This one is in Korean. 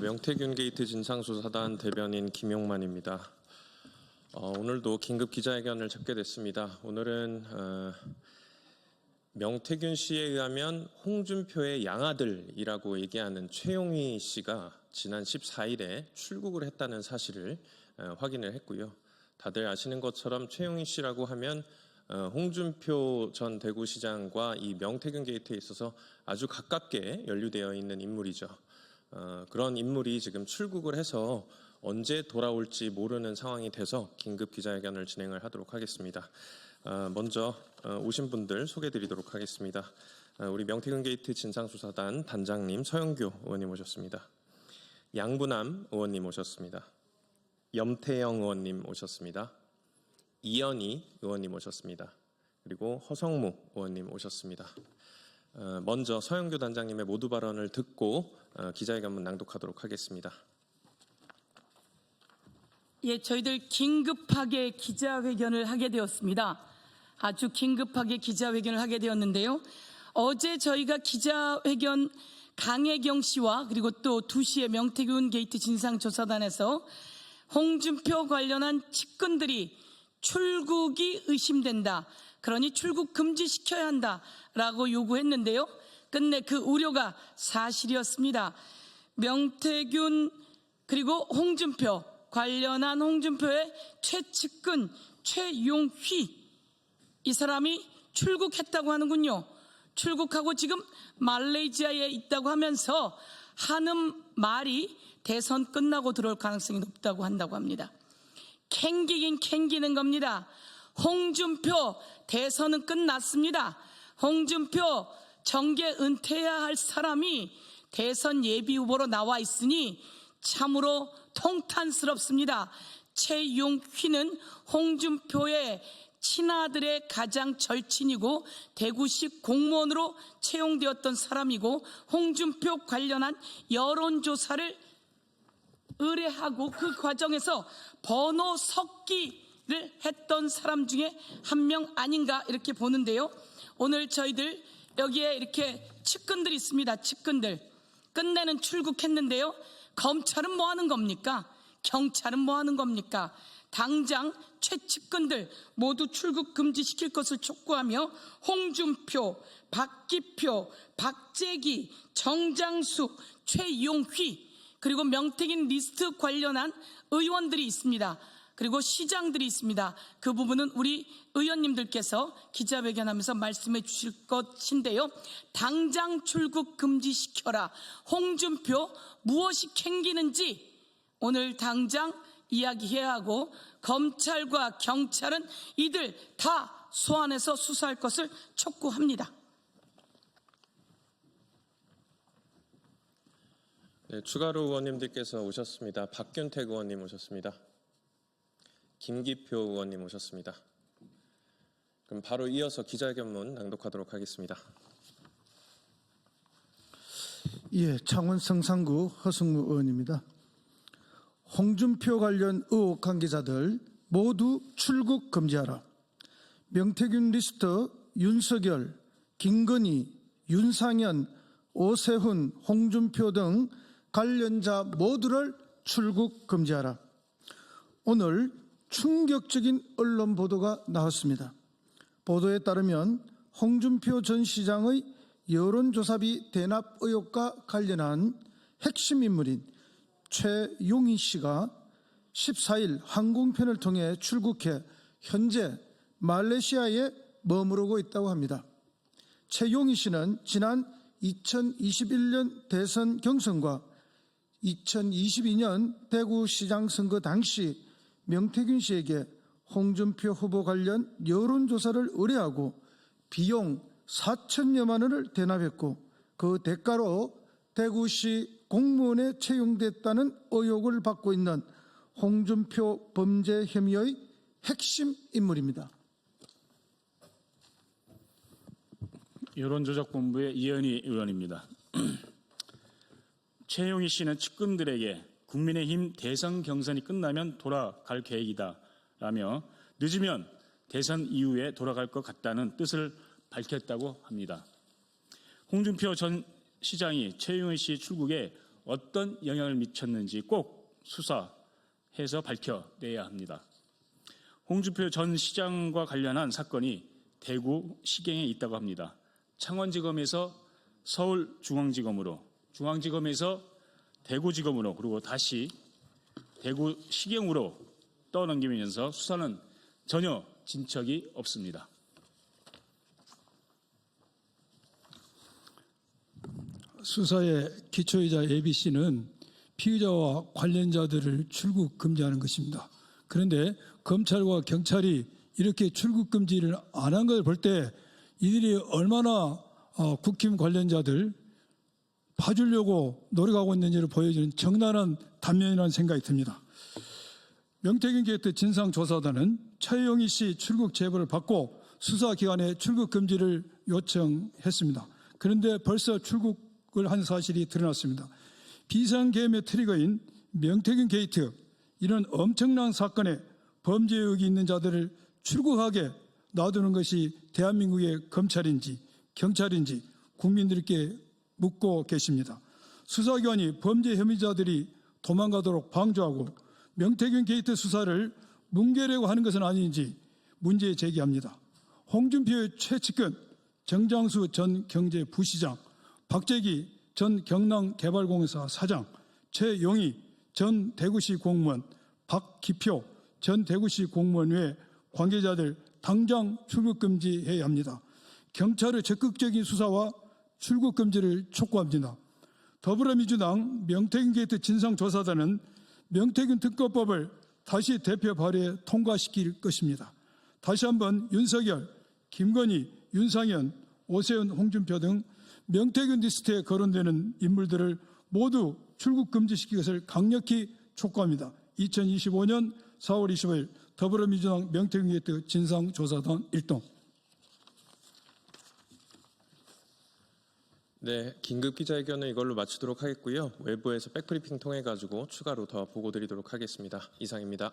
명태균 게이트 진상조사단 대변인 김용만입니다. 오늘도 긴급 기자회견을 잡게 됐습니다. 오늘은 명태균 씨에 의하면 홍준표의 양아들이라고 얘기하는 최용희 씨가 지난 14일에 출국을 했다는 사실을 확인을 했고요. 다들 아시는 것처럼 최용희 씨라고 하면 홍준표 전 대구시장과 이 명태균 게이트에 있어서 아주 가깝게 연루되어 있는 인물이죠. 그런 인물이 지금 출국을 해서 언제 돌아올지 모르는 상황이 돼서 긴급 기자회견을 진행을 하도록 하겠습니다. 먼저 오신 분들 소개해드리도록 하겠습니다. 우리 명태균 게이트 진상조사단 단장님 서영교 의원님 오셨습니다. 양부남 의원님 오셨습니다. 염태영 의원님 오셨습니다. 이현희 의원님 오셨습니다. 그리고 허성무 의원님 오셨습니다. 먼저 서영교 단장님의 모두 발언을 듣고 기자회견문 낭독하도록 하겠습니다. 예, 저희들 긴급하게 기자회견을 하게 되었습니다. 아주 긴급하게 기자회견을 하게 되었는데요. 어제 저희가 기자회견 강혜경 씨와 그리고 또 2시에 명태균 게이트 진상조사단에서 홍준표 관련한 측근들이 출국이 의심된다. 그러니 출국 금지시켜야 한다라고 요구했는데요. 끝내 그 우려가 사실이었습니다. 명태균 그리고 홍준표 관련한 홍준표의 최측근 최용휘 이 사람이 출국했다고 하는군요. 출국하고 지금 말레이시아에 있다고 하면서 하는 말이 대선 끝나고 들어올 가능성이 높다고 한다고 합니다. 캥기긴 캥기는 겁니다. 홍준표 대선은 끝났습니다. 홍준표 정계 은퇴해야 할 사람이 대선 예비후보로 나와 있으니 참으로 통탄스럽습니다. 최용휘는 홍준표의 친아들의 가장 절친이고 대구시 공무원으로 채용되었던 사람이고 홍준표 관련한 여론조사를 의뢰하고 그 과정에서 번호 섞기를 했던 사람 중에 한 명 아닌가 이렇게 보는데요. 오늘 저희들 여기에 이렇게 측근들이 있습니다. 측근들. 끝내는 출국했는데요. 검찰은 뭐 하는 겁니까? 경찰은 뭐 하는 겁니까? 당장 최측근들 모두 출국 금지시킬 것을 촉구하며 홍준표, 박기표, 박재기, 정장수, 최용휘 그리고 명태균 리스트 관련한 의원들이 있습니다. 그리고 시장들이 있습니다. 그 부분은 우리 의원님들께서 기자회견하면서 말씀해 주실 것인데요. 당장 출국 금지시켜라. 홍준표 무엇이 캥기는지 오늘 당장 이야기해야 하고 검찰과 경찰은 이들 다 소환해서 수사할 것을 촉구합니다. 네, 추가로 의원님들께서 오셨습니다. 박균택 의원님 오셨습니다. 김기표 의원님 오셨습니다. 그럼 바로 이어서 기자회견문 낭독하도록 하겠습니다. 예, 창원 성산구 허성무 의원입니다. 홍준표 관련 의혹 관계자들 모두 출국 금지하라. 명태균 리스트 윤석열, 김건희, 윤상현, 오세훈, 홍준표 등 관련자 모두를 출국 금지하라. 오늘 충격적인 언론 보도가 나왔습니다. 보도에 따르면 홍준표 전 시장의 여론조사비 대납 의혹과 관련한 핵심 인물인 최용희 씨가 14일 항공편을 통해 출국해 현재 말레이시아에 머무르고 있다고 합니다. 최용희 씨는 지난 2021년 대선 경선과 2022년 대구시장 선거 당시 명태균 씨에게 홍준표 후보 관련 여론조사를 의뢰하고 비용 4천여만 원을 대납했고 그 대가로 대구시 공무원에 채용됐다는 의혹을 받고 있는 홍준표 범죄 혐의의 핵심 인물입니다. 여론조작본부의 이현희 의원입니다. 최용희 씨는 측근들에게 국민의힘 대선 경선이 끝나면 돌아갈 계획이다 라며 늦으면 대선 이후에 돌아갈 것 같다는 뜻을 밝혔다고 합니다. 홍준표 전 시장이 최용희 씨 출국에 어떤 영향을 미쳤는지 꼭 수사해서 밝혀내야 합니다. 홍준표 전 시장과 관련한 사건이 대구 시경에 있다고 합니다. 창원지검에서 서울중앙지검으로, 중앙지검에서 대구지검으로, 그리고 다시 대구 시경으로 떠넘기면서 수사는 전혀 진척이 없습니다. 수사의 기초이자 ABC는 피의자와 관련자들을 출국 금지하는 것입니다. 그런데 검찰과 경찰이 이렇게 출국 금지를 안 한 걸 볼 때 이들이 얼마나 국힘 관련자들 봐주려고 노력하고 있는지를 보여주는 적나라한 단면이라는 생각이 듭니다. 명태균 게이트 진상조사단은 최영희 씨 출국 제보를 받고 수사기관에 출국 금지를 요청했습니다. 그런데 벌써 출국을 한 사실이 드러났습니다. 비상계엄의 트리거인 명태균 게이트, 이런 엄청난 사건에 범죄 의혹이 있는 자들을 출국하게 놔두는 것이 대한민국의 검찰인지 경찰인지 국민들께 묻고 계십니다. 수사기관이 범죄 혐의자들이 도망가도록 방조하고 명태균 게이트 수사를 뭉개려고 하는 것은 아닌지 문제 제기합니다. 홍준표의 최측근 정장수 전 경제부시장, 박재기 전 경남개발공사 사장, 최용희 전 대구시 공무원, 박기표 전 대구시 공무원 외 관계자들 당장 출국 금지해야 합니다. 경찰의 적극적인 수사와 출국 금지를 촉구합니다. 더불어민주당 명태균 게이트 진상조사단은 명태균 특검법을 다시 대표 발의에 통과시킬 것입니다. 다시 한번 윤석열, 김건희, 윤상현, 오세훈, 홍준표 등 명태균 리스트에 거론되는 인물들을 모두 출국 금지시킬 것을 강력히 촉구합니다. 2025년 4월 25일 더불어민주당 명태균 게이트 진상조사단 일동. 네, 긴급 기자회견은 이걸로 마치도록 하겠고요. 외부에서 백브리핑 통해 가지고 추가로 더 보고 드리도록 하겠습니다. 이상입니다.